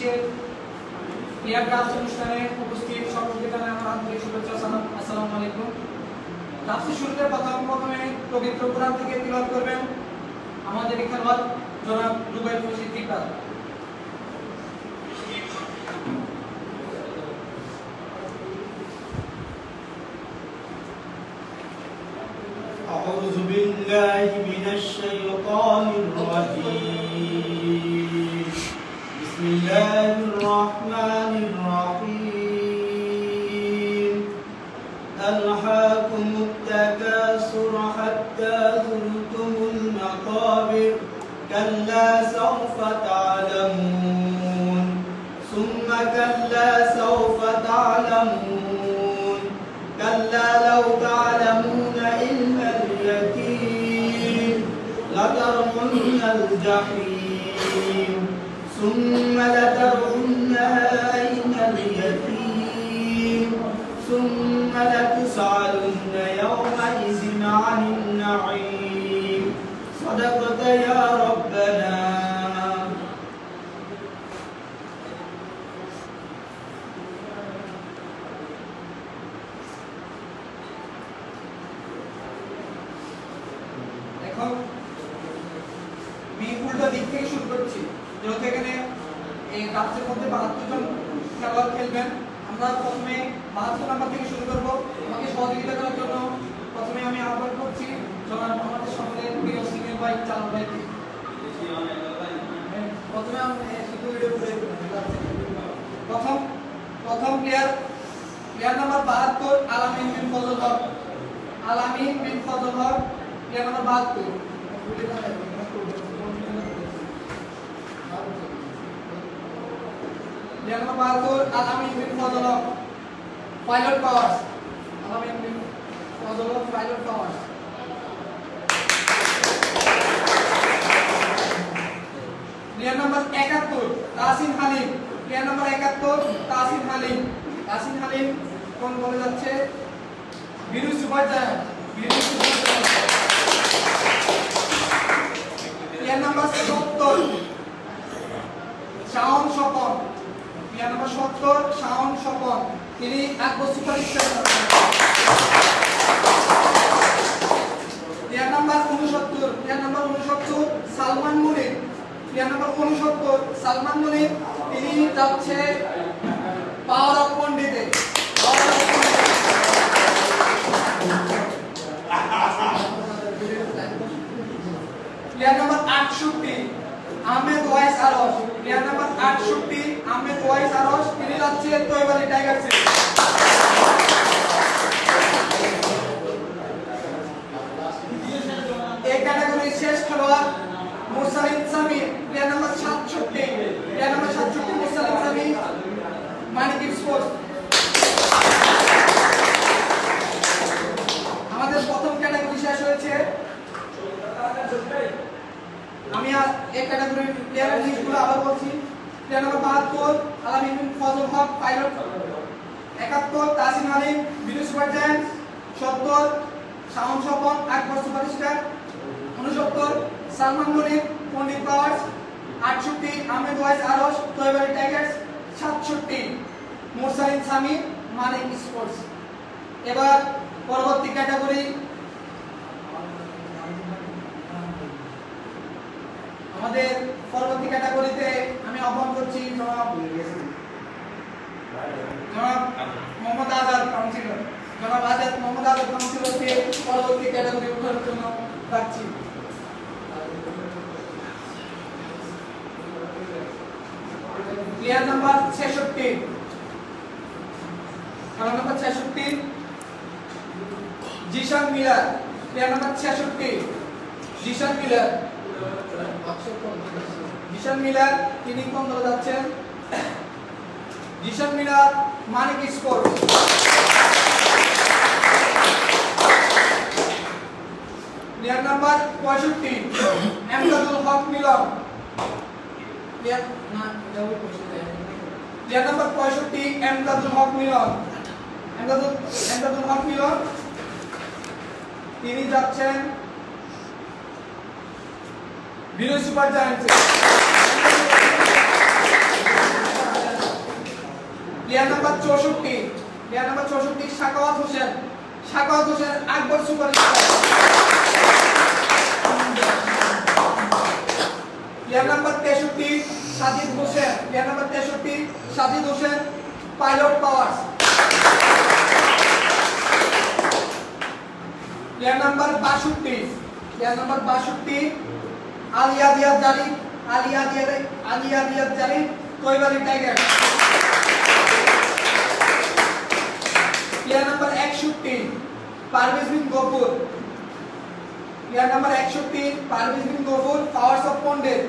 আজকের ক্রিয়া ক্লাস অনুষ্ঠানে উপস্থিত সকলকে জানাই আমার আন্তরিক শুভেচ্ছা সালাম। আসসালামু আলাইকুম। ক্লাসের শুরুতে প্রথমে পবিত্র কোরআন থেকে তিলাওয়াত করবেন আমাদের খেলোয়াড় জনাব রুবাইল সিদ্দিক। أعوذ بالله من الشيطان الرجيم. بسم الله الرحمن الرحيم. ألهاكم التكاثر حتى زرتم المقابر كلا سوف تعلمون ثم كلا سوف تعلمون كلا لو تعلمون علم اليقين لترون الجحيم ثم لترونها عين اليقين ثم لتسألن يومئذ عن النعيم. صدقت يا ربنا. উল্টো দিক থেকে শুরু করছি, যেহেতু এখানে এই ক্লাসের মধ্যে 72 জন খেলোয়াড় খেলবেন। আমরা প্রথমে 72 নাম্বার থেকে শুরু করব। আমাকে সহযোগিতা করার জন্য প্রথমে আমি আহ্বান করছি জনাব আমাদের সকলের প্রিয় সিনিয়র ভাই চালক ভাইকে। প্রথমে আমি শুধু ভিডিও করে প্রথম player number 72 Alamin Bin Fazal Haque. Alamin Bin Fazal Haque player number 72। Alamin Bin Fazal Haque Pilot Powers. Alamin Bin Fazal Haque Pilot Powers. Player number 71 Tasin Halim. Player number 71 Tasin Halim. Tasin Halim কোন বলে যাচ্ছে? Biru Super Giant. Biru Super Giant. Player number 70 Shaon Swapan. Player number 70 Shaon Swapan, তিনি Akbar Super Star. Player number 69 Salman Munir. Player number 69 Salman Munir, তিনি যাচ্ছে পাওয়ার অফ পন্ডিতে। Player number 68 Ahmed Wais Arsh. Player number 68 Ahmed Wais Arsh, তিনি যাচ্ছে তৈবালি টাইগার্সে। এই ক্যাটাগরির শেষ খেলোয়াড় মুরসালিন সামি। প্লেয়ার নাম্বার 67 মুরসালিন সামি, মানিক স্পোর্টস। আমাদের প্রথম ক্যাটাগরি শেষ হয়েছে। আমি এই ক্যাটাগরির প্লেয়ারের লিস্টগুলো আবার বলছি। Player number 72 Alamin Bin Fazal Haque pilot. 71 Tasin Halim বীরু সুপার জায়ান্ট। 70 শাওন স্বপন আকবর সুপারস্টার। 69 সালমান মুনির পন্ডিত পাওয়ার্স। 68 আহমেদ ওয়াইস আরশ তৈবালি টাইগার্স। 67 মুরসালিন সামি মানিক স্পোর্টস। এবার পরবর্তী ক্যাটাগরি আমাদের পরবর্তী ক্যাটাগরিতে আমি আহ্বান করছি জনাব মোহাম্মদ আজাদ কাউন্সিলর। জনাব মোহাম্মদ আজাদ কাউন্সিলরকে পরবর্তী ক্যাটাগরি ওঠার জন্য ডাকছি। প্লেয়ার নাম্বার 66 খেলোয়াড় number 66 Jishan Miller. Player number 66 Jishan Miller. Jishan Miller, তিনি কোন দলে যাচ্ছেন? Jishan Miller Manik Sports. Player number 65 Emdadul Haque Milon. Player number 65 Emdadul Haque Milon. Emdadul Haque Milon, তিনি যাচ্ছেন Biru Super Giants. Player number 64 Sakhawat Hossain Akbar Superstar. Player number 63 Sajid Hossain Pilot Powers. Player number 62 আলিয়া দিয়াত জালি Taibali Tiger. Player number 61 Parvez bin Gafur Powers of পন্ডের।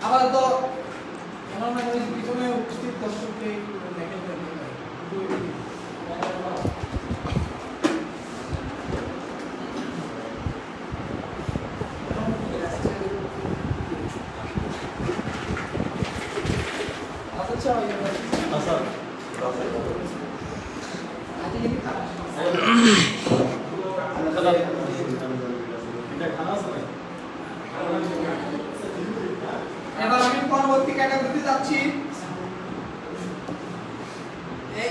আপাতত আমার মনে হয় পিছনে উপস্থিত দর্শককে দেখেন। এবার আমি পরবর্তী ক্যাটাগরিতে যাচ্ছি।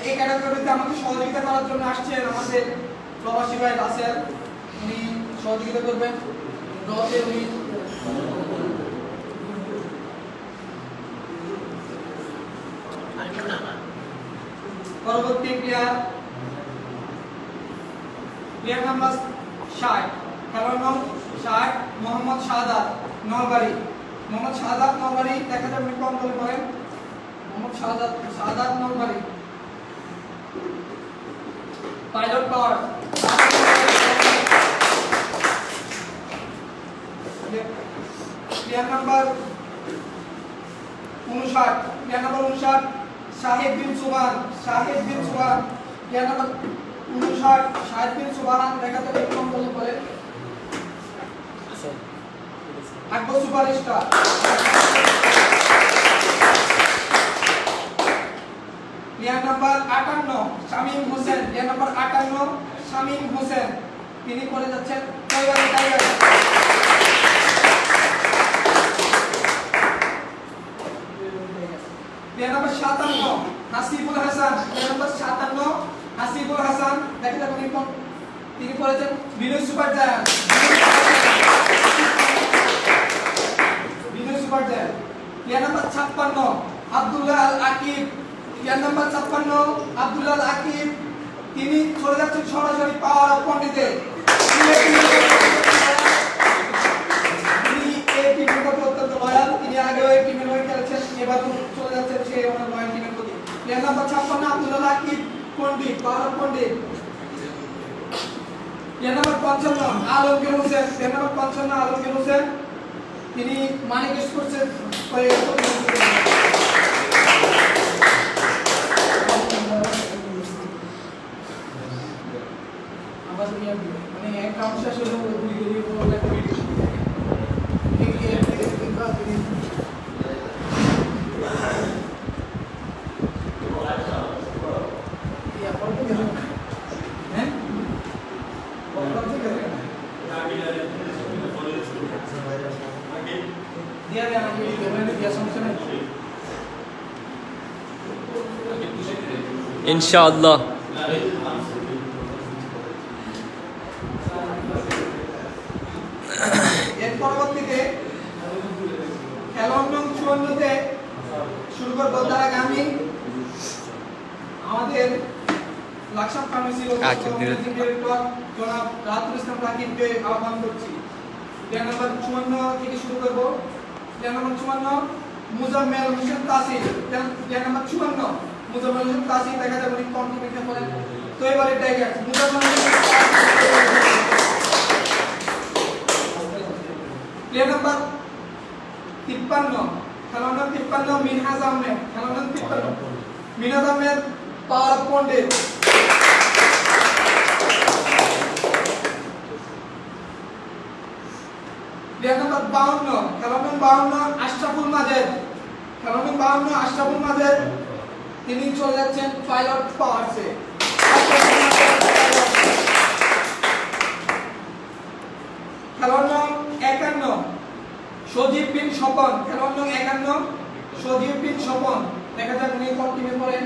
এই ক্যাটাগরিতে আমাকে সহযোগিতা করার জন্য আসছেন আমাদের প্রবাসী ভাই রাসেল, উনি সহযোগিতা করবেন। উনি পরবর্তী প্লেয়ার নাম্বার 60 খেলোয়াড় নাম 60 মোহাম্মদ শাহাদাত নলবাড়ি। দেখা যাবে কম করে বলেন মোহাম্মদ শাহাদাত নলবাড়ি পাইলট পাওয়ার। প্লেয়ার নাম্বার 59 শাহিদ বিন সুবহান। প্লেয়ার নাম্বার 59 শাহিদ বিন সুবহান। দেখা যাবে কম করে বলেন Akbar Superstar. Player number 58 Shamim Hossain. তিনি করে যাচ্ছেন Taibali Tiger. Player number 57 Hasibul Hasan. দেখা যাবে তিনি করেছেন Binoy Super Giant. Player number 56 Abdullah Al Akib. তিনি চলে যাচ্ছেন সরাসরি পাওয়ার অফ পন্ডিতে। তিনি এই টিমের প্রতি অত্যন্ত লয়াল। তিনি আগেও এই টিমের হয়ে খেলেছেন, এবার চলে যাচ্ছেন সেই ওনার লয়াল টিমের প্রতি। Player number 56 Abdullah Al Akib Pandit, power of Pandit. Player number 55 Alamgir Hossain. তিনি মানিক স্পোর্টসের মানে একটা অংশ আসলে ইনশাআল্লাহ। এর পরবর্তীতে খেলোয়াড় নং 54 তে শুরু করব। তার আগে আমি আমাদের লাকসাম ফার্মেসি ডিরেক্টর জনাব রাতুল ইসলাম রাকিবকে আহ্বান করছি। প্লেয়ার নাম্বার 54 থেকে শুরু করব। প্লেয়ার নাম্বার 54 মুজাম্মেল হোসেন তাসির। প্লেয়ার নাম্বার 54 মুজাম্মেল হোসেন তাসির। দেখা যাবে উনি কন্ট্রিবিউশন করেন তৈবালি টাইগার। প্লেয়ার নাম্বার 53 খেলোয়াড় নাম 53 মিনহাজ আহমেদ পাওয়ার অফ পন্ডিত। প্লেয়ার নাম্বার 52 খেলোয়াড় নাম 52 আশরাফুল মাজেদ। তিনি চলে যাচ্ছেন পাইলট পাওয়ার্সে। খেলোয়াড় নাম 51 সজীব বিন স্বপন, খেলোয়াড় নং 51 সজীব বিন স্বপন। দেখা যাক উনি কোন টিমে পড়েন।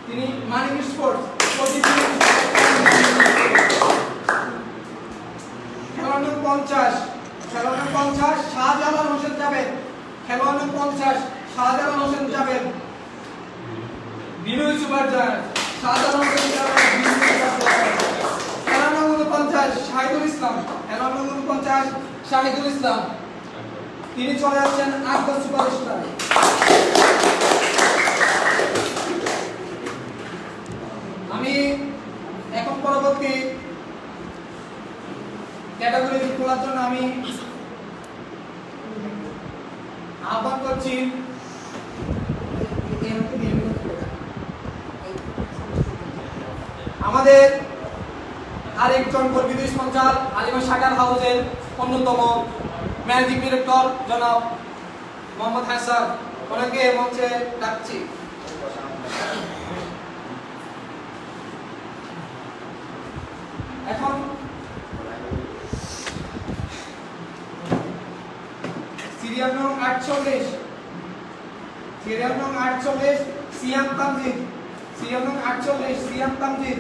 তিনি মানিক স্পোর্টস। সজীব বিন খেলোয়াড় নং 50 খেলোয়াড় নং 50 শাহজালাল হোসেন জাবেদ, খেলোয়াড় নং 50 শাহজালাল হোসেন জাবেদ। বিনয় সুপার জায়ান্ট শাহজালাল হোসেন জাবেদ, বিনয় সুপার জায়ান্ট। খেলোয়াড় নং 49 শাহিদুল ইসলাম, খেলোয়াড় নং 49 শাহিদুল ইসলাম। তিনি চলে যাচ্ছেন আকবর সুপারস্টার। আমি এখন পরবর্তী ক্যাটাগরি খোলার জন্য আমি আহ্বান করছি আমাদের আরেকজন গর্বিত স্পন্সর আলিমা শাকার হাউসের অন্যতম ম্যানেজিং ডিরেক্টর জনাব মোহাম্মদ হাসান, ওনাকে মঞ্চে ডাকছি। এখন সিরিয়াল নং 48 সিয়াম তামজিদ, সিরিয়াল নং 48 সিয়াম তামজিদ।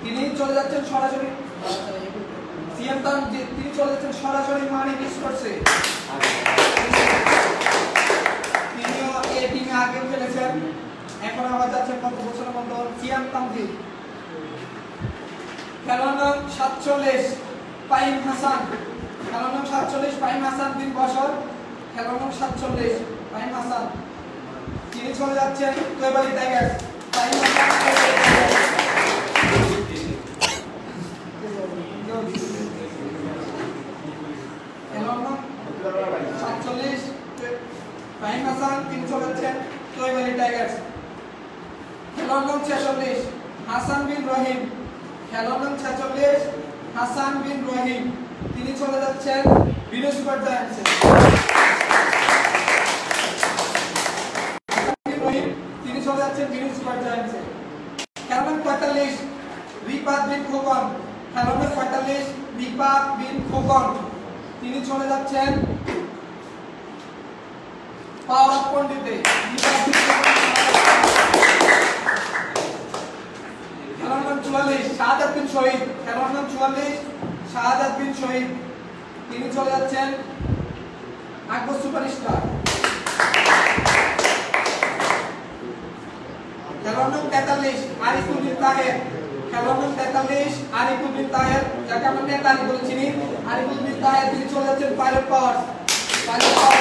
তিনি চলে যাচ্ছেন সরাসরি সিয়াম তামজিদ, তিনি চলে যাচ্ছেন সরাসরি মানিক স্পোর্টসে। তিনিও এই টিমে আগে খেলেছেন, এখন আবার যাচ্ছেন কত বছরের মতো সিয়াম তামজিদ। খেলোয়াড় নং 47 ফাহিম হাসান, খেলোয়াড় নং 47 ফাহিম হাসান 3 বছর, খেলোয়াড় নং 47 ফাহিম হাসান। তিনি চলে যাচ্ছেন কৈবালি টাইগার্স। ফাহিম হাসান খেলোয়াড় নং 47 ফাহিম হাসান, তিনি চলে যাচ্ছেন কৈবালি টাইগার্স। খেলোয়াড় নং 46 হাসান বিন রহিম, খেলোয়াড় নং 46 হাসান বিন রহিম। তিনি চলে যাচ্ছেন বিনয় সুপার জায়ান্টসে। তিনি চলে যাচ্ছেন বিনয় সুপার জায়ান্টসে। খেলোয়াড় নং 45 রিপাত বিন খোকন, খেলোয়াড় নং 45 রিপাত বিন খোকন। তিনি চলে যাচ্ছেন পাওয়ার অফ পন্ডিতে। খেলোয়াড় নং 44 শাহাদাত বিন শহীদ, খেলোয়াড় নং 44 শাহাদাত বিন শহীদ। তিনি চলে যাচ্ছেন আকবর সুপারস্টার। খেলোয়াড় নং 43 আরিফুল বিন তাহের, খেলোয়াড় নং 43 আরিফুল বিন তাহের, যাকে আমরা নেতানি বলে চিনি। আরিফুল বিন তাহের তিনি চলে যাচ্ছেন পাইলট পাওয়ার। পাইলট পাওয়ার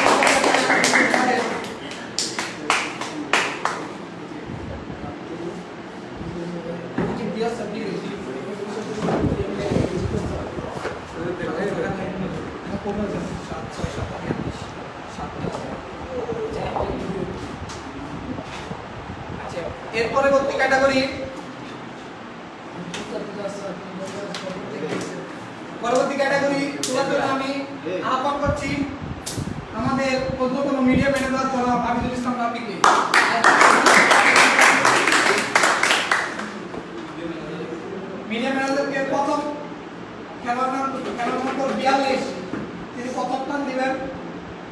এর পরবর্তী ক্যাটাগরি তোলার জন্য আমি আহ্বান করছি আমাদের অন্যতম মিডিয়া ম্যানেজার জনাব আবিদুল ইসলাম রাফিকে। মিডিয়া ম্যানেজারকে প্রথম খেলোয়াড় নম্বর 42 তিনি প্রথম স্থান দিবেন।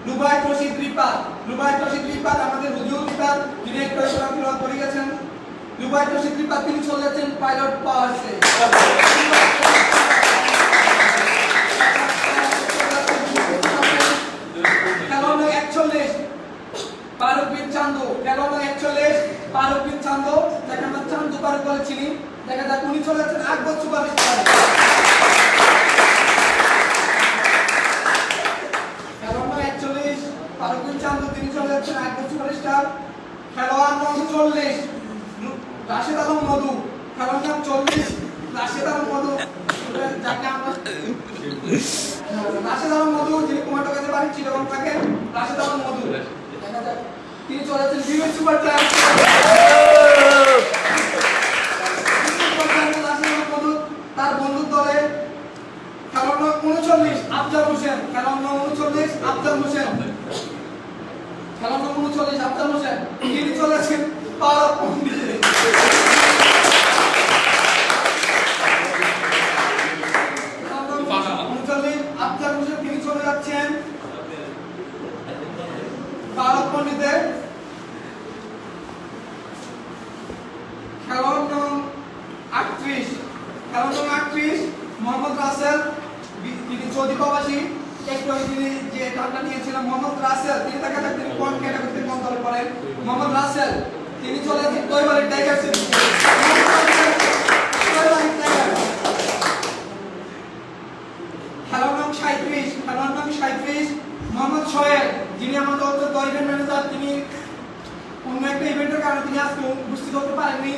লুবাইত রশিদ রিপাত, লুবাইত রশিদ রিপাত আমাদের হুজুর পিতার ডিরেক্টর হিসেবে খেলোয়াড় করে গেছেন। লুবাইত রশিদ রিপাত তিনি চলে যাচ্ছেন পাইলট পাওয়ারসে। খেলোয়াড় নং 41 ফারুক বিন চান্দু, খেলোয়াড় নং 41 ফারুক বিন চান্দু, যাকে আমরা চান্দু ফারুক বলে চিনি। দেখা যাক উনি চলে যাচ্ছেন আকবর সুপারস্টার। খেলোয়াড় নং 41 ফারুক বিন চান্দু, তিনি চলে যাচ্ছেন আকবর সুপারস্টার। খেলোয়াড় নং 40 রাশেদ আলম মধু, খেলোয়াড় নং 40 রাশেদ আলম মধু, যাকে আমরা রাশেদ আলম মধু, যিনি কুমারটক কাছে বাড়ি চিটাগং থাকেন। রাশেদ আলম মধু দেখা যাক তিনি চলে যাচ্ছেন বিনয় সুপার জায়ান্টস। তার বন্ধুর দলে খেলোয়াড় নং 39 আফজাল হোসেন, খেলোয়াড় নং 39 আফজাল হোসেন, খেলোয়াড় নং 39 আফজাল হোসেন। তিনি চলে যাচ্ছেন পাওয়ার অফ পন্ডিতে। আফজাল হোসেন সৌদি প্রবাসী একটু আগে তিনি যে টানটা নিয়েছিলেন মোহাম্মদ রাসেল, তিনি দেখা যাক তিনি কোন ক্যাটাগরিতে কোন দলে পড়েন। মোহাম্মদ রাসেল তিনি চলে যাচ্ছেন দৈবারের টাইগার্স। খেলোয়াড় নাম 37 মোহাম্মদ সোহেল, যিনি আমাদের দলের ম্যানেজার, তিনি অন্য একটা ইভেন্টের কারণে তিনি আজকে উপস্থিত হতে পারেননি।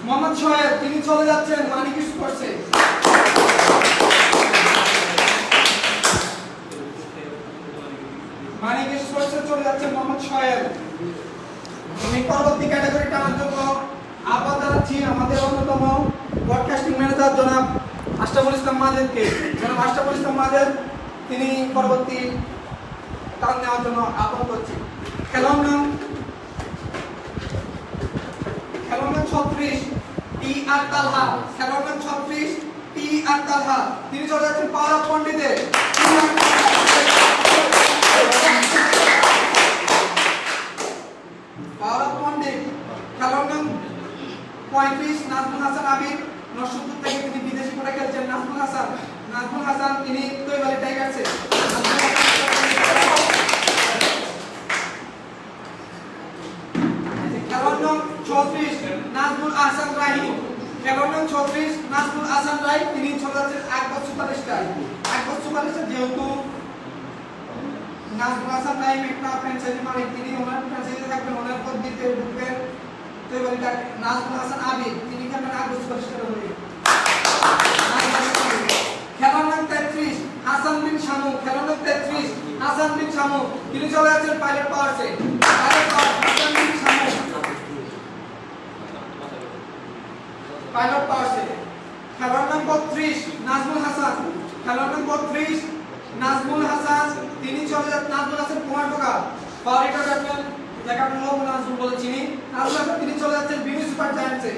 মোহাম্মদ সোহেল তিনি চলে যাচ্ছেন মানিক স্পোর্টসে। মানিক স্পোর্টসে চলে যাচ্ছে মোহাম্মদ সোহেল। আমি পরবর্তী ক্যাটাগরি টানার জন্য আহ্বান জানাচ্ছি আমাদের অন্যতম ব্রডকাস্টিং ম্যানেজার জনাব আশরাফুল ইসলাম মাজেদকে। জনাব আশরাফুল ইসলাম মাজেদ তিনি পরবর্তী টান নেওয়ার জন্য আহ্বান করছি। খেলোয়াড় নাম 36 টি আর তালহা। খেলোয়াড় নাম 36 টি আর তালহা, তিনি চলে যাচ্ছেন পাওয়ার অফ পন্ডিতে। পাওয়ার অফ পন্ডিত। খেলোয়াড় নাম 35 নাজমুল হাসান আবিদ, নরসিংদী থেকে তিনি বিদেশি করে খেলছেন। নাজমুল হাসান তিনি তৈবালি টাইগার্সে। খেলোয়াড় নাম 34 নাজমুল আহসান রাহিম। খেলোয়াড় নাম 34 নাজমুল আহসান রাহিম, তিনি চলে যাচ্ছেন আকবর সুপারস্টার। যেহেতু নাজমুল হাসান রাহিম একটা ফ্র্যাঞ্চাইজি মালিক, তিনি ওনার ফ্র্যাঞ্চাইজি থাকবেন, ওনার পদ্ধতিতে ঢুকবেন। তো এবারে নাজমুল হাসান আবিদ তিনি খেলবেন আকবর সুপারস্টার হয়ে। খেলোয়াড় নাম 33 হাসান বিন শামু। খেলোয়াড় নাম 33 হাসান বিন শামু, তিনি চলে যাচ্ছেন পাইলট পাওয়ারসে। হাসান বিন শামু পাইলট পাওয়ারসে। খেলোয়াড় নাম 32 নাজমুল হাসান। খেলোয়াড় নাম 32 নাজমুল হাসান, তিনি চলে যাচ্ছেন নাজমুল হাসান কুমারটোকা পাওয়ারিটা ব্যাটসম্যান, যাকে আমরা লোক নাজমুল বলে চিনি। নাজমুল হাসান তিনি চলে যাচ্ছেন বিনি সুপার জায়ান্টসে।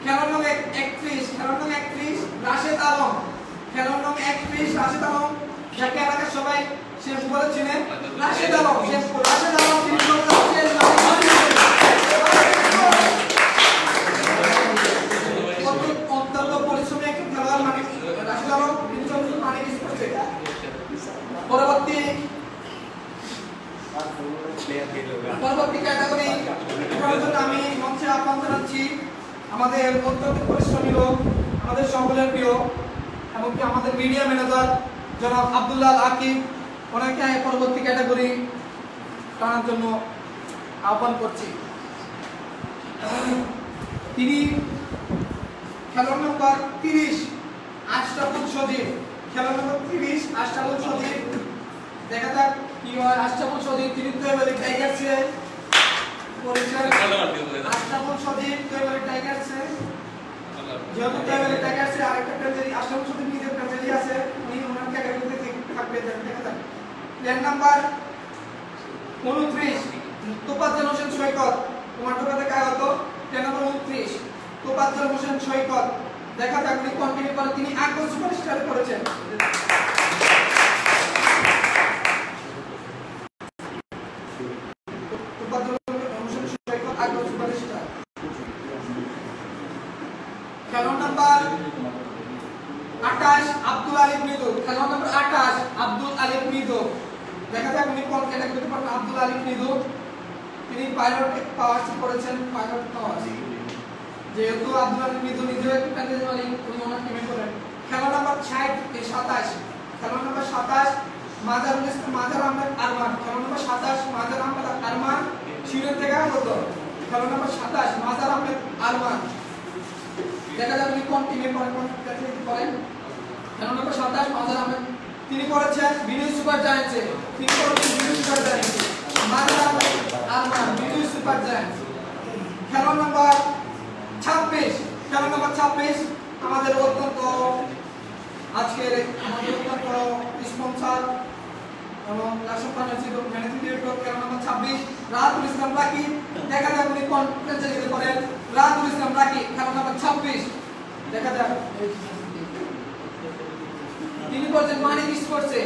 খেলোয়াড় নাম 31 রাশেদ আলম। খেলোয়াড় নাম 31 রাশেদ আলম, যাকে এলাকার সবাই শেফ বলে চিনেন। রাশেদ আলম তিনি চলে যাচ্ছেন অত্যন্ত পরিশ্রমী একজন খেলোয়াড় রাশেদ আলম, তিনি চলে যাচ্ছেন মানিক স্পোর্টসে। পরবর্তী ক্যাটাগরি আমি মঞ্চে আহ্বান জানাচ্ছি আমাদের অত্যন্ত পরিশ্রমী লোক, আমাদের সকলের প্রিয়, এমনকি আমাদের মিডিয়া ম্যানেজার জনাব আব্দুল্লাহ আকিব, ওনাকে পরবর্তী ক্যাটাগরি টানার জন্য আহ্বান করছি। তিনি খেলোয়াড় নম্বর 30 আশরাফুল সজীব। খেলোয়াড় নম্বর 30 আশরাফুল সজীব, দেখা যাক কি হয়। আশরাফুল সজীব তিনি তো এবারে টাইগার্সে পরিচয়। আশরাফুল সজীব তো এবারে টাইগার্সে, যেহেতু এবারে টাইগার্সে আরেকটা ফ্র্যাঞ্চাইজি আশরাফুল সজীব নিজের ফ্র্যাঞ্চাইজি আছে, উনি ওনার ক্যাটাগরিতে থাকবে। দেখা যাক। প্লেয়ার নাম্বার 29 তোফাজ্জল হোসেন সৈকত, কুমারটোকা থেকে আগত। প্লেয়ার নাম্বার 29 তোফাজ্জল হোসেন সৈকত, দেখা যাক উনি কন্টিনিউ করে, তিনি আকবর সুপারস্টারে করেছেন। খেলোয়াড় নাম্বার 28 আব্দুল আলিফ মৃদু। খেলোয়াড় নাম্বার 28 আব্দুল আলিফ মৃদু, দেখা যাক উনি কোন ক্যাটাগরিতে পড়েন। আব্দুল আলিফ মৃদু তিনি পাইলট পাওয়ারস করেছেন। পাইলট পাওয়ারস, যেহেতু আব্দুল আলিফ মৃদু নিজেও একটি ফ্র্যাঞ্চাইজি মালিক, উনি ওনার টিমে করেন। খেলোয়াড় নাম্বার 27 খেলোয়াড় নাম্বার 27 মাজার আহমেদ আরমান। খেলোয়াড় নাম্বার 27 মাজার আহমেদ আরমান, সিলেট থেকে আগত। খেলোয়াড় নাম্বার 27 মাজার আহমেদ আরমান, দেখা যাক উনি কোন টিমে করেন, কোন ক্যাটাগরিতে করেন। খেলোয়াড় নাম্বার 27 মাজার আহমেদ, তিনি করেছেন বিনি সুপার জায়ান্টসে। তিনি করেছেন বিনি সুপার জায়ান্টসে। মাজার আহমেদ আরমান বিনি সুপার জায়ান্টস। খেলোয়াড় নাম্বার 26 আমাদের অত্যন্ত আজকের আমাদের অত্যন্ত স্পন্সর এবং লাশন ম্যানেজিং ডিরেক্টর। খেলোয়াড় নাম্বার 26 রাহাতুল ইসলাম লাকি, দেখা যাক উনি কোন ক্যাটাগরিতে করেন। রাহাতুল ইসলাম লাকি, খেলোয়াড় নাম্বার 26, দেখা যাক তিনি করছেন মানিক স্পোর্টসে।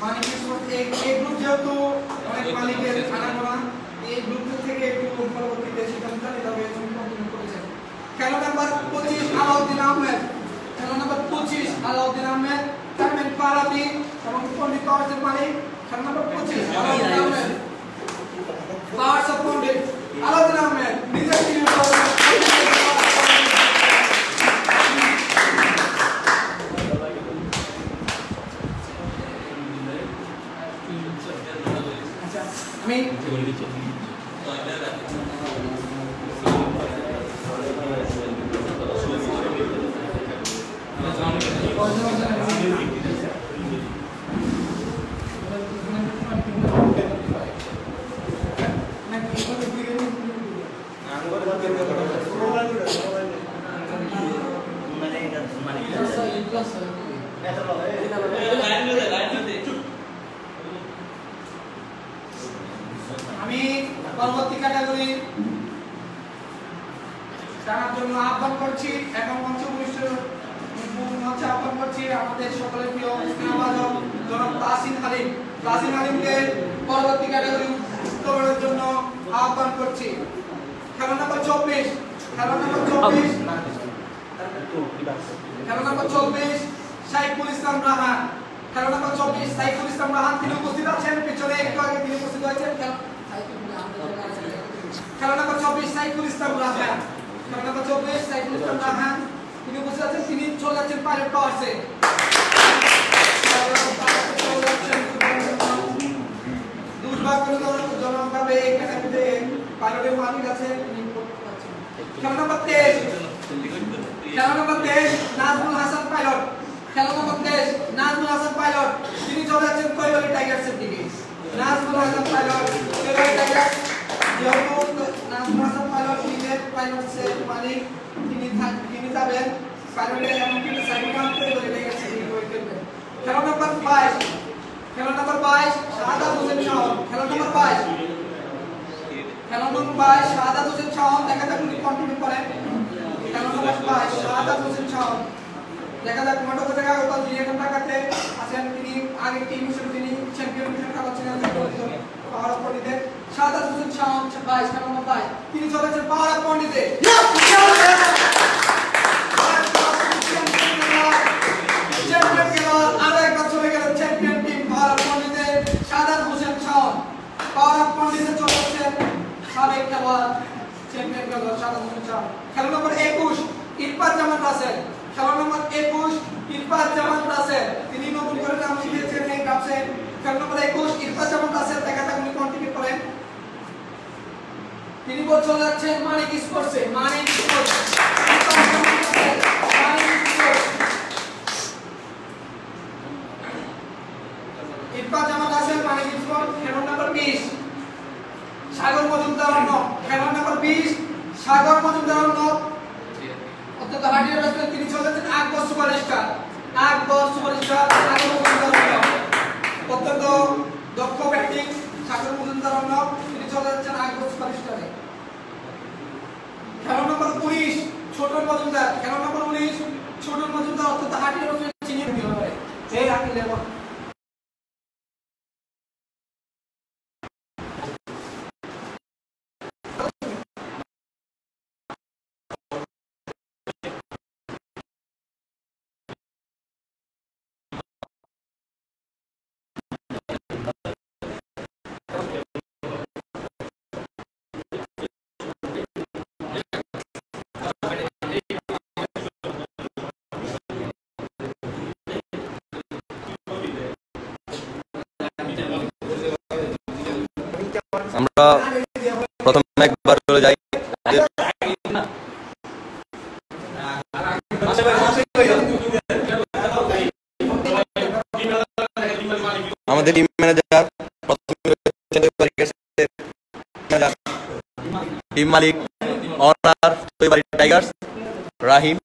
মানিক স্পোর্টস এই গ্রুপ যেহেতু অনেক মালিকের খানা গোনা, এই গ্রুপ থেকে একটু পরবর্তীতে আহমেদ, খেলোয়াড় নম্বর 25 আলাউদ্দিন আহমেদ, চেয়ারম্যান পারাবি এবং পণ্ডিত পাওয়ার্সের মালিক খেলোয়াড় নম্বর 25 আলাউদ্দিন আহমেদ। পাওয়ার্স অফ পণ্ডিত আলাউদ্দিন আহমেদ নিজের টিমের আমি আমি পরবর্তী ক্যাটাগরি জানার জন্য আহ্বান করছি এবং মঞ্চে আহ্বান করছি আমাদের সকলের প্রিয় স্নেহভাজন জনাব তাসিন হালিম। তাসিন হালিমকে পরবর্তী ক্যাটাগরি উত্তরণের জন্য আহ্বান করছি। খেলোয়াড় নম্বর 24 সাইফুল ইসলাম রাহান। খেলোয়াড় নম্বর 24 সাইফুল ইসলাম রাহান তিনি উপস্থিত আছেন, পিছনে একটু আগে তিনি উপস্থিত হয়েছেন। খেলোয়াড় নম্বর 24 সাইফুল ইসলাম রাহান, খেলোয়াড় নম্বর 24 সাইফুল ইসলাম রাহান তিনি উপস্থিত আছেন। তিনি চলে যাচ্ছেন পাইলট পাওয়ার্সে। দুর্ভাগ্যজনকভাবে এই ক্যাটাগরিতে পাইলটের মালিক আছে। খেলোয়াড় নম্বর 23 নাজমুল হাসান পাইলট। খেলোয়াড় নম্বর 23 নাজমুল হাসান পাইলট তিনি চলে যাচ্ছেন কৈবলী টাইগার্সের দিকে। নাজমুল হাসান পাইলট কৈবলী টাইগার্স, যেহেতু নাজমুল হাসান পাইলট নিজের পাইলটসের মালিক, তিনি যাবেন পাইলটে এবং তিনি সাইকেল কৈবলী টাইগার্সের দিকে খেলবেন। খেলোয়াড় নম্বর 22 শাহাদাত হোসেন শাওন। খেলোয়াড় নম্বর 22 শাহাদাত হোসেন শাওন, দেখা যাক উনি কন্টিনিউ করেন। খেলোয়াড় নম্বর 22 শাহাদাত হোসেন শাওন, দেখা যাক মোটর থেকে গত 2 ঘন্টাতে আছেন। তিনি আগে টিম হিসেবে তিনি চ্যাম্পিয়ন মিশন কাপাচ্ছিলেন পাওয়ার অফ পণ্ডিতে। শাহাদাত হোসেন শাওন 22 খেলোয়াড় নম্বর 22 তিনি চলেছেন পাওয়ার অফ পণ্ডিতে। চ্যাম্পিয়ন খেলোয়াড় আরো একবার চলে গেলেন চ্যাম্পিয়ন টিম পাওয়ার অফ পণ্ডিতে। শাহাদাত হোসেন শাওন পাওয়ার অফ পণ্ডিতে চলেছেন সাবেক খেলোয়াড় চ্যাম্পিয়ন খেলোয়াড় শাহাদাত হোসেন শাওন। খেলোয়াড় নম্বর 21 ইরফাত জামান রাসেল। খেলোয়াড় নম্বর 21 ইরফাত জামান রাসেল তিনি নতুন করে নাম লিখিয়েছেন এই কাপসে। খেলোয়াড় নম্বর 21 ইরফাত জামান রাসেল, দেখা যাক উনি কন্টিনিউ করেন। তিনি চলে যাচ্ছেন মানিক স্পোর্টসে। মানিক স্পোর্টস ইরফাত জামান রাসেল মানিক স্পোর্টস। খেলোয়াড় নম্বর 20 সাগর মজুমদার অর্ণব। খেলোয়াড় নম্বর 20 সাগর মজুমদার অর্ণব অত্যন্ত হার্ডিয়ার ব্যাটসম্যান, তিনি চলে যাচ্ছেন আকবর সুপারস্টার। সাগর মজুমদার অর্ণব অত্যন্ত দক্ষ ব্যাটিং সাগর মজুমদার অর্ণব তিনি চলে যাচ্ছেন আকবর সুপারস্টারে। খেলোয়াড় নম্বর 19 ছোটন মজুমদার। খেলোয়াড় নম্বর 19 ছোটন মজুমদার অত্যন্ত হার্ডিয়ার ব্যাটসম্যান, চিনিয়ে দিতে হবে এই আকিল লেভেল। আমরা প্রথমে একবার চলে যাই আমাদের টিম ম্যানেজার, টিম মালিক অনার কৈবলী টাইগার্স রাহিম,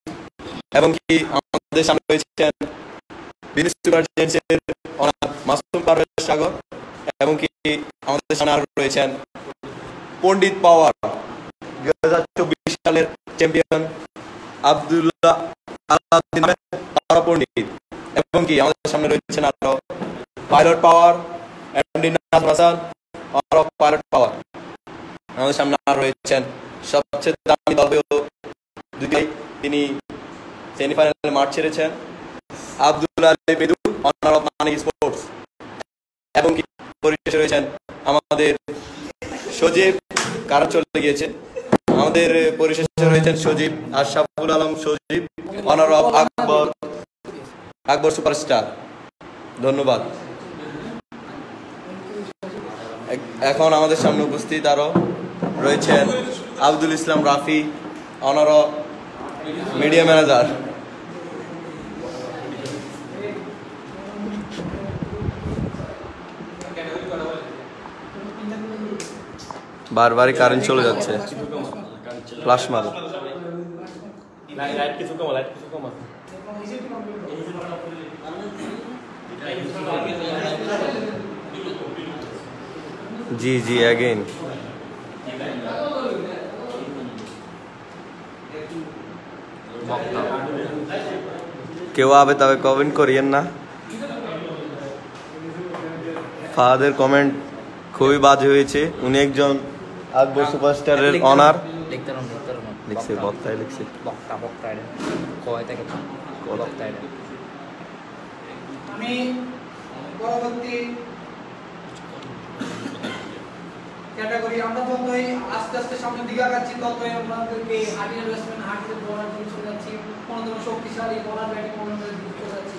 এবং কি আমাদের সামনে রয়েছেন বিদেশ সুপার জেন্টসের অনার মাসুম পারভেজ সাগর, এবং কি আমাদের সামনে আরো রয়েছেন পণ্ডিত পাওয়ার 2024 সালের চ্যাম্পিয়ন আব্দুল্লাহ আলাউদ্দিন পণ্ডিত, এবং কি আমাদের সামনে রয়েছেন আরো পাইলট পাওয়ার এমডি নাজমুল হাসান পাইলট পাওয়ার। আমাদের সামনে আর রয়েছেন সবচেয়ে দামি দলীয় দুই, তিনি সেমিফাইনালে মাঠ ছেড়েছেন। আব্দুল আলী মৃদু, অনার অফ মানিক স্পোর্টস। এবং কি পরিশেষে রয়েছেন আমাদের সজীব, কারণ চলে গিয়েছে। আমাদের পরিশেষে রয়েছেন Sajib Ashraful Alam Sajib, owner of Akbar Superstar. ধন্যবাদ। এখন আমাদের সামনে উপস্থিত আরো রয়েছেন Abdul Islam Rafi, owner of media manager. বারবারই কারেন্ট চলে যাচ্ছে, ফ্লাশ মারো। জি জি अगेन কেউ আবে তবে কমেন্ট করিয়েন না। ফাহাদের কমেন্ট খুবই বাজে হয়েছে। উনি একজন আকবর সুপারস্টারের অনার লিখছে, বক্তায় লিখছে। আমি পরবর্তী ক্যাটাগরি, আমরা যতই আস্তে আস্তে সামনের দিকে আগাচ্ছি ততই আপনাদেরকে হার্ডিয়ার ব্যাটসম্যান, হার্ডিয়ার বোলার দিকে চলে যাচ্ছি, কোনদিন শক্তিশালী বোলার ব্যাটিং বোলারের দিকে চলে যাচ্ছি।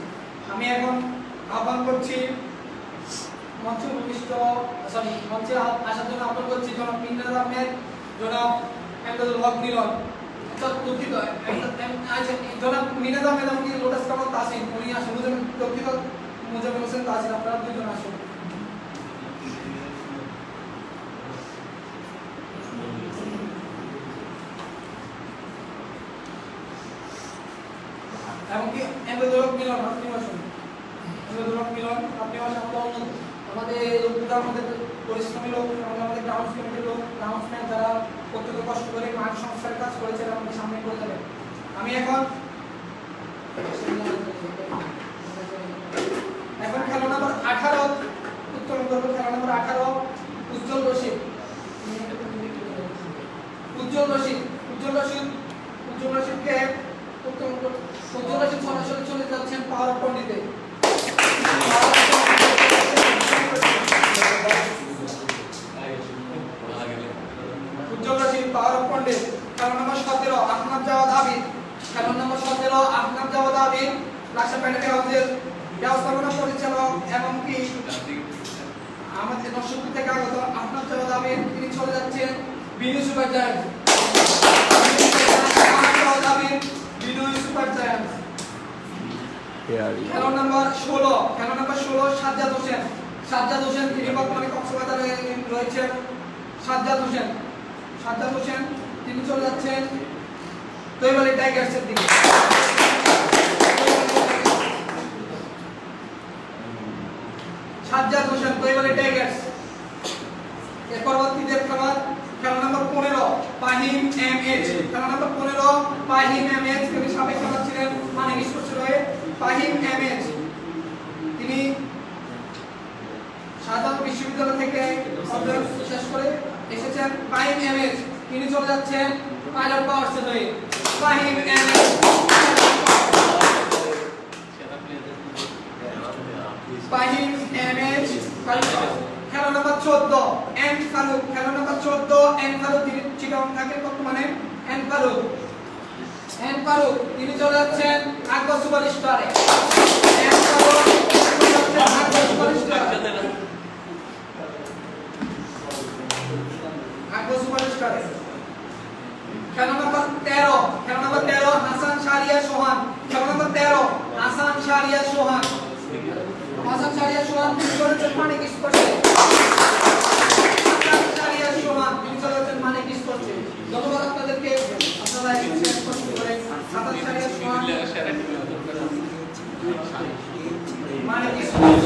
আমি এখন আহ্বান করছি মঞ্চে আসার জন্য আহ্বান করছি জনাব মিনাজ আহমেদ, জনাব এমদাদুল হক মিলন, দুঃখিত জনাব মিনাজ আহমেদ এবং লোটাস কামাল তাসিন, উনি আসুন। দুঃখিত মুজামিল হোসেন তাসিন, আপনারা দুজন আসুন। এমনকি এমদাদুল হক মিলন, আপনি আসুন। এমদাদুল হক মিলন, আপনি আসুন। আমাদের লোকগুলো আমাদের পরিশ্রমী লোক, আমাদের গ্রাউন্ড কমিটির লোক, গ্রাউন্ডসম্যান যারা প্রত্যেকে কষ্ট করে মাঠ সংস্কারের কাজ করেছে, আমাদের সামনে করে যাবেন। আমি এখন খেলা নাম্বার 18 উত্তোলন করবো। খেলা নাম্বার 18 উজ্জ্বল রশিদ। উজ্জ্বল রশিদকে সরাসরি চলে যাচ্ছেন পাওয়ার পন্ডিতে। উজ্জ্বল রশিদ পাওয়ার অফ পন্ডিত। খেলা নম্বর 17 আহমদ জাওয়াদ আবিদ। খেলা নম্বর 17 আহমদ জাওয়াদ আবিদ, লাকসা প্যান্ডেল হাউসের ব্যবস্থাপনা পরিচালক এবং কি আমাদের দর্শকদের থেকে আগত আহমদ জাওয়াদ আবিদ, তিনি চলে যাচ্ছেন Binu super giant. Ahmed Jawad Abid, Binu super giant. খেলা নম্বর 16 সাজ্জাদ হোসেন, তিনি বর্তমানে কক্সবাজারে রয়েছেন। সাজ্জাদ হোসেন তিনি চলে যাচ্ছেন তৈবালি টাইগার্সের দিকে। সাজ্জাদ হোসেন, তৈবালি টাইগার্স। এর পরবর্তীদের খেলা নম্বর 15 ফাহিম এমএইচ। খেলা নম্বর 15 ফাহিম এমএইচ, তিনি সাবেক খেলোয়াড় ছিলেন মানিক স্পোর্টসের হয়ে। ফাহিম এমএইচ তিনি শাহজালাল বিশ্ববিদ্যালয় থেকে অধ্যয়ন শেষ করে এসেছেন। ফাহিম এমএইচ তিনি চলে যাচ্ছেন পাইলট পাওয়ার্সের হয়ে। Fahim MH, Fahim MH. খেলা নম্বর 14 এন ফারুক। খেলা নম্বর 14 এন ফারুক, তিনি চিটাগং থাকেন বর্তমানে। এন ফারুক তিনি চলে যাচ্ছেন আকবর সুপারস্টারে। এন ফারুক আকবর সুপারস্টারে। খেলা নম্বর 13 হাসান শাহরিয়া সোহান। খেলা নম্বর 13 হাসান শাহরিয়া সোহান তিনি চলেছেন মানিক স্পোর্টসে। হাসান শাহরিয়া সোহান তিনি চলেছেন মানিক স্পোর্টসে। ধন্যবাদ আপনাদেরকে, আপনারা শেষ কষ্ট করে হাসান শাহরিয়া সোহান মানিক স্পোর্টস।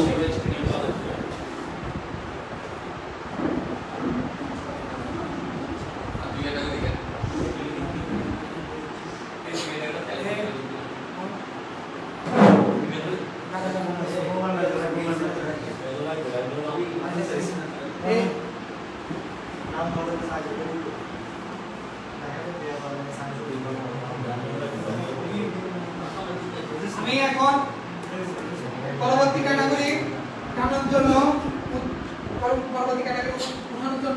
এখন পরবর্তী ক্যাটাগরি টানার জন্য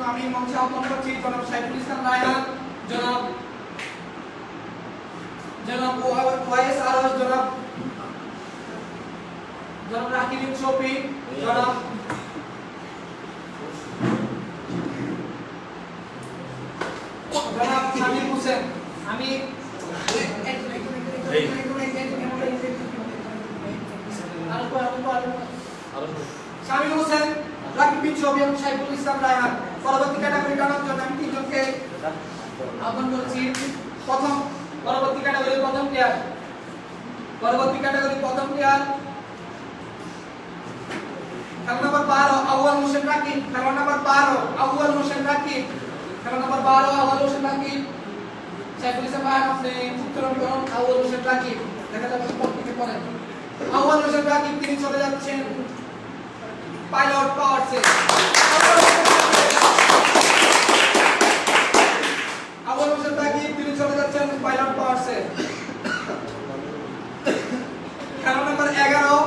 আমি মঞ্চে আহ্বান করছি জনাব সাইফুল ইসলাম রায়হান, জনাব ওয়াইএস আরস, জনাব রাকিব শফিক, জনাব শামীম হোসেন। আমি শামীম হোসেন, রাকিব শফিক এবং সাইফুল ইসলাম রায়হান পরবর্তী ক্যাটাগরি টানার জন্য আমি তিনজনকে আহ্বান করছি। পরবর্তী ক্যাটাগরি প্রথম প্লেয়ার খেলা নম্বর 12 আউয়াল হোসেন রাকিব, খেলা নম্বর 12 আউয়াল হোসেন রাকিব, খেলা নম্বর 12 আউয়াল হোসেন রাকিব। সাইফুল ইসলাম রায়হান আপনি উত্তরণ করুন। আউয়াল হোসেন রাকিব, দেখা যাবে কতটি পড়েন। আউয়াল হোসেন রাকিব তিনি চলে যাচ্ছেন পাইলট পাওয়ারসে। আউয়াল হোসেন রাকিব তিনি চলে যাচ্ছেন পাইলট পাওয়ারসে। খেলা নম্বর 11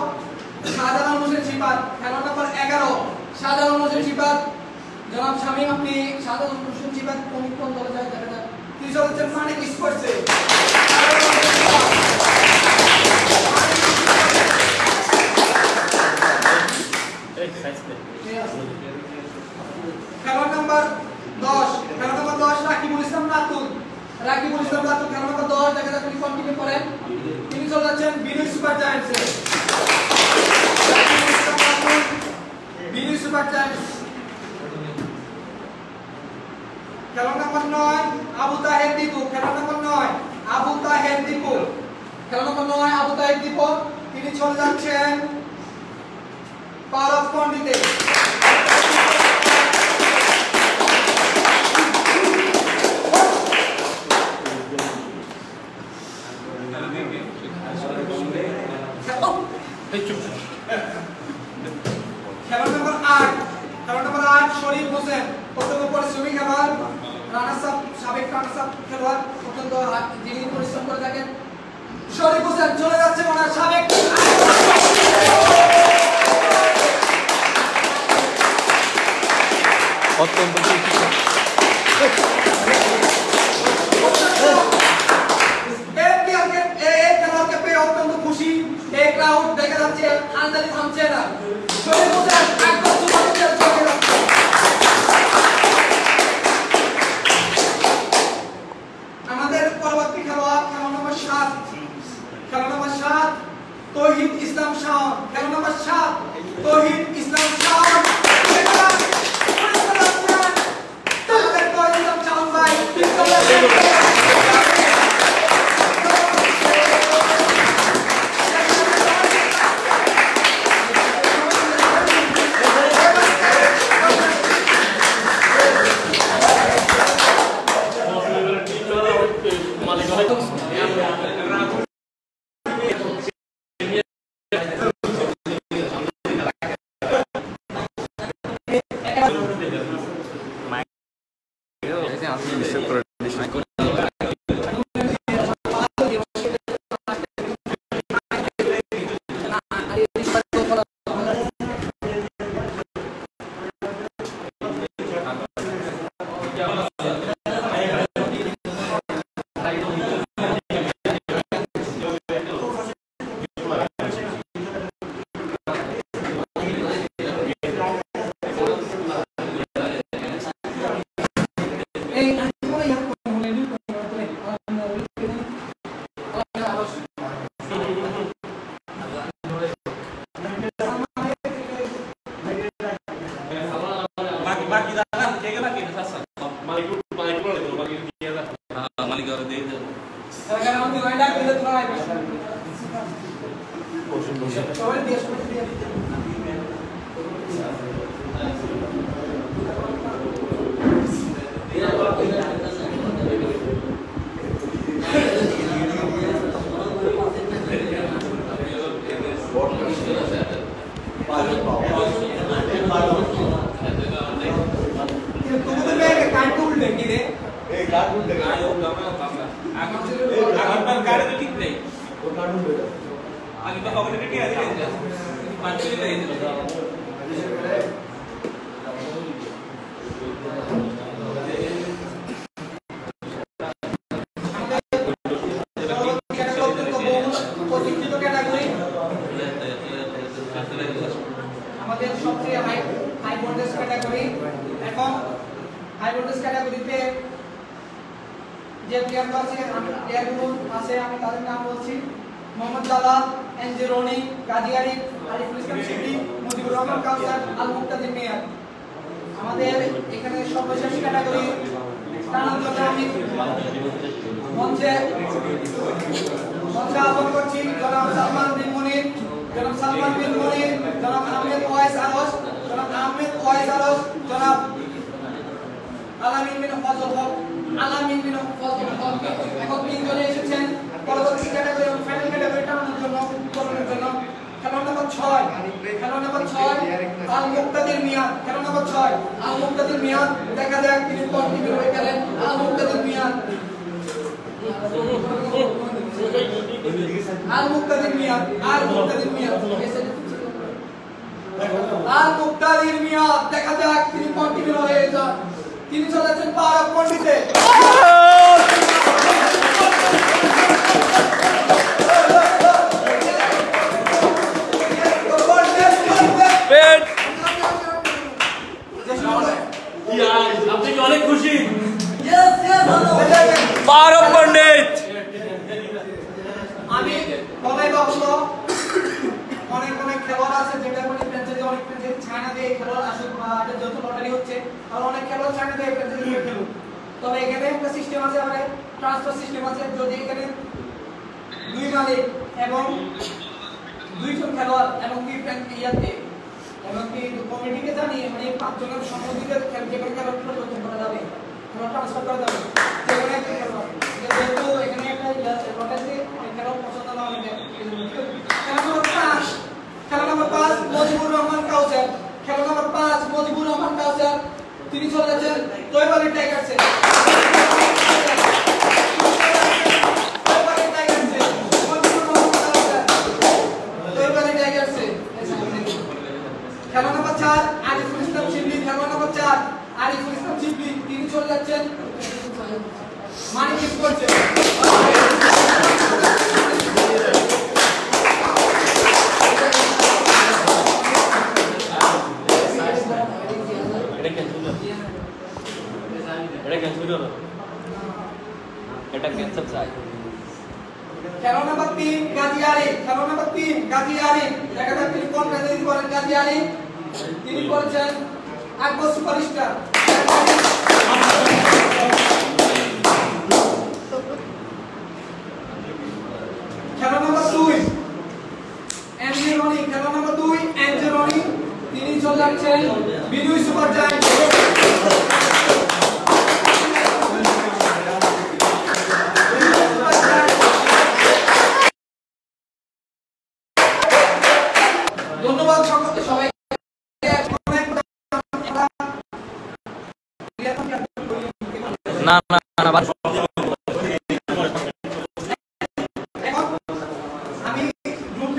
শাহজালাল হোসেন শিপাত, খেলা নম্বর 11 শাহজালাল হোসেন শিপাত। জনাব শামীম আপনি শাহজালাল হোসেন শিপাত কোন দলে যায় দেখা যাক। তিনি চলে যাচ্ছেন মানিক স্পোর্টসে। খেলা নম্বর 10 রাকিবুল ইসলাম রাতুল, খেলা নম্বর 10 দেখা যাক তিনি কন্টিনিউ করেন। তিনি চলে যাচ্ছেন বিনু সুপার জায়ান্টসে। Binu Super Giants. খেলা নম্বর 9 আবু তাহের দীপু, খেলা নম্বর 9 আবু তাহের দীপু, খেলা নম্বর 9 আবু তাহের দীপু। তিনি চলে যাচ্ছেন পারস পণ্ডিতে। খেলা নম্বর 8 শরীফ হোসেন, অত্যন্ত পরিশ্রমী খেলোয়াড়, সাবেক রানার্স আপ খেলোয়াড়, অত্যন্ত যিনি পরিশ্রম করে থাকেন। শরীফ হোসেন চলে যাচ্ছে ওনার সাবেক অত্যন্ত খেলোয়াড়কে পেয়ে অত্যন্ত খুশি। এই ক্রাউড দেখা যাচ্ছে হালদালি থামছে না। শরীফ হোসেন একদম সুপারস্টার চলে যাচ্ছে। আমাদের পরবর্তী খেলোয়াড় খেলা নম্বর 7 তৌহিদ ইসলাম শাওন, খেলা নম্বর 7 তৌহিদ ইসলাম শাওন। আমাদের সবচেয়ে হাই ভোল্টেজ ক্যাটাগরি। এখন হাই ভোল্টেজ ক্যাটাগরিতে যে প্লেয়ারগুলো আছে আমি তাদের নাম বলছি: মোহাম্মদ জালাল, এনজে রনি, গাজী আরিফ, আরিফুল ইসলাম শিবলি, মুজিবুর রহমান কাউসার, আল মুক্তাদির মিয়ার। আমাদের এখানে সর্বশেষ ক্যাটাগরি টানার জন্য আমি মঞ্চে আহ্বান করছি জনাব সালমান বিন মুনির, জনাব আহমেদ ওয়াইস আরশ, জনাব আলামিন বিন ফজল হক। এখন তিনজনে এসেছেন পরবর্তী ক্যাটাগরি এবং ফাইনাল ক্যাটাগরি টানানোর জন্য করণের জন্য। খেলোয়াড় নাম্বার 6 আল মুক্তাদির মিয়াদ। খেলোয়াড় নাম্বার 6 আল মুক্তাদির মিয়াদ। দেখা যাক তিনি কন্টিনিউ হয়ে গেলেন। আল মুক্তাদির মিয়াদ দেখা যাক তিনি কন্টিনিউ হয়ে যান। তিনি চলেছেন পাওয়ার অফ পন্ডিতে। আপনি কি অনেক খুশি? পাওয়ার অফ পন্ডিত। আমি বলাই বাহুল্য অনেক খেলোয়াড় আছে যেটা মানে ফ্র্যাঞ্চাইজি অনেক ফ্র্যাঞ্চাইজি চায়না দিয়ে খেলোয়াড় আসুক বা যত লটারি হচ্ছে আর অনেক খেলোয়াড় চায়না দিয়ে ফ্র্যাঞ্চাইজি খেলুক। তবে এখানে একটা সিস্টেম আছে, আমাদের ট্রান্সফার সিস্টেম আছে। যদি এখানে দুই মালিক এবং দুইজন খেলোয়াড় এবং কি ইয়াতে এবং কি কমিটিকে জানিয়ে মানে 5 জনের সম্মতিতে যেখানে খেলোয়াড় পরিবর্তন করা যাবে, খেলোয়াড় ট্রান্সফার করা যাবে। যেখানে যেহেতু এখানে একটা লটারি খেলোয়াড় পছন্দ না হলে খেলা নম্বর 5 মুজিবুর রহমান কাউসার। খেলা নম্বর 5 মুজিবুর রহমান কাউসার। তিনি চলে যাচ্ছেন তৈবালি টাইগার্সে। খেলা নম্বর 4 আরিফুল ইসলাম শিবলি। খেলা নম্বর 4 আরিফুল ইসলাম শিবলি। তিনি চলে যাচ্ছেন মানিক স্পোর্টসে। খেলা নম্বর 3 গাজী আরিফ। খেলা নম্বর 3 গাজী আরিফ। দেখা যাক তিনি কোন ক্যাটাগরি করেন। গাজী আরিফ তিনি করেছেন আকবর সুপারস্টার। খেলা নম্বর 2 এনজে রনি। খেলা নম্বর 2 এনজে রনি। তিনি চলে যাচ্ছেন বিজয় সুপার জায়ান্ট। ধন্যবাদ সবাই। না আমি গ্রুপ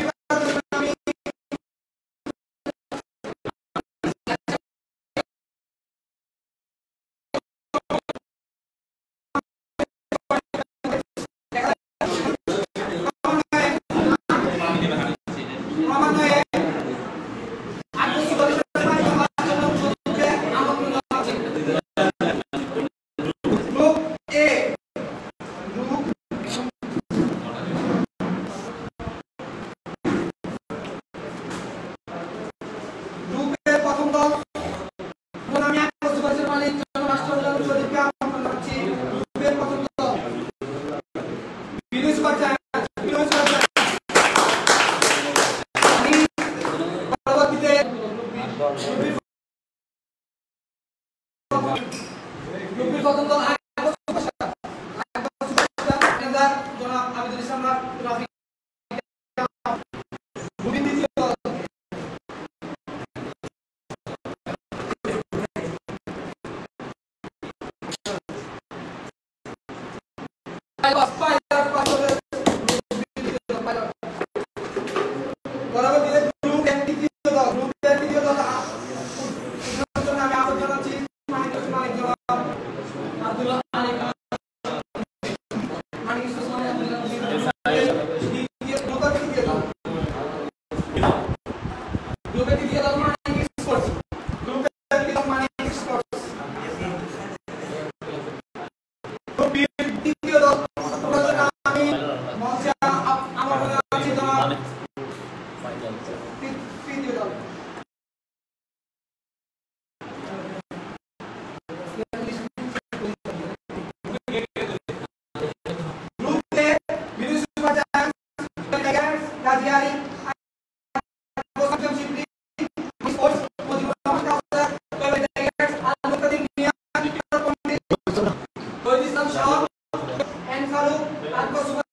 ফারুক, আকবর সুপার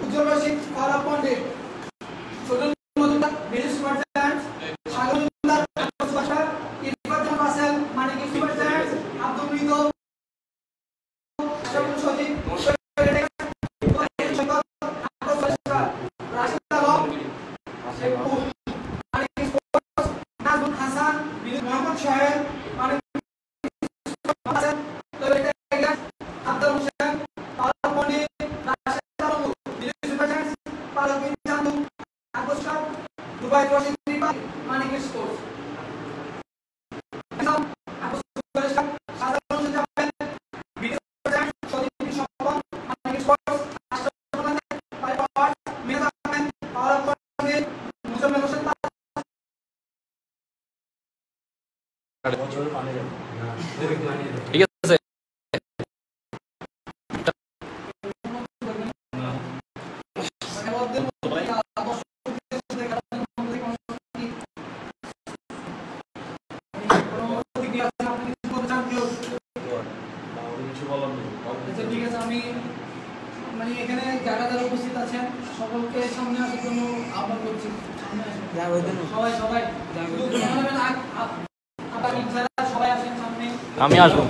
উজ্জ্বল রশিদ, ফারাহ পণ্ডিত, সুজন মজুমদার, বিজু সুপারজায়ান্ট, সাগর মজুমদার, আকবর সুপারস্টার, ইরফান জাহান রাসেল, মানিক সুপারজায়ান্ট, আব্দুল মৃত, আশরাফুল সজীব, রাশিদ আলম, শেখপুর, মানিক স্পোর্টস, নাজমুল হাসান, মোহাম্মদ সোহেল, মানিক হাসান, আব্দুল হোসেন, ফারাহ পণ্ডিত, রাশেদ আলম, বিজু সুপারজায়ান্ট, পারুল বিন চান্দু, আকবর সাহ, দুবাই রশিদ রিফাত, মানিক স্পোর্টস। আকবর সুপারস্টার, সাজাদ হোসেন জাভেদ, বিজু সুপারজায়ান্ট, সদীপ বিন স্বপন, মানিক স্পোর্টস, আশরাফুল আহমেদ, পাইপার, মেহজাব আহমেদ, ফারাহ পণ্ডিত, মুজাম্মেল হোসেন ঠিক আছে ঠিক আছে, আমি মানে এখানে যারা যারা উপস্থিত আছেন সকলকে সামনে আসার জন্য আহ্বান করছি। সামনে আসুন সবাই সবাই, শুধু সবাই আসেন সামনে। আমি আসবো।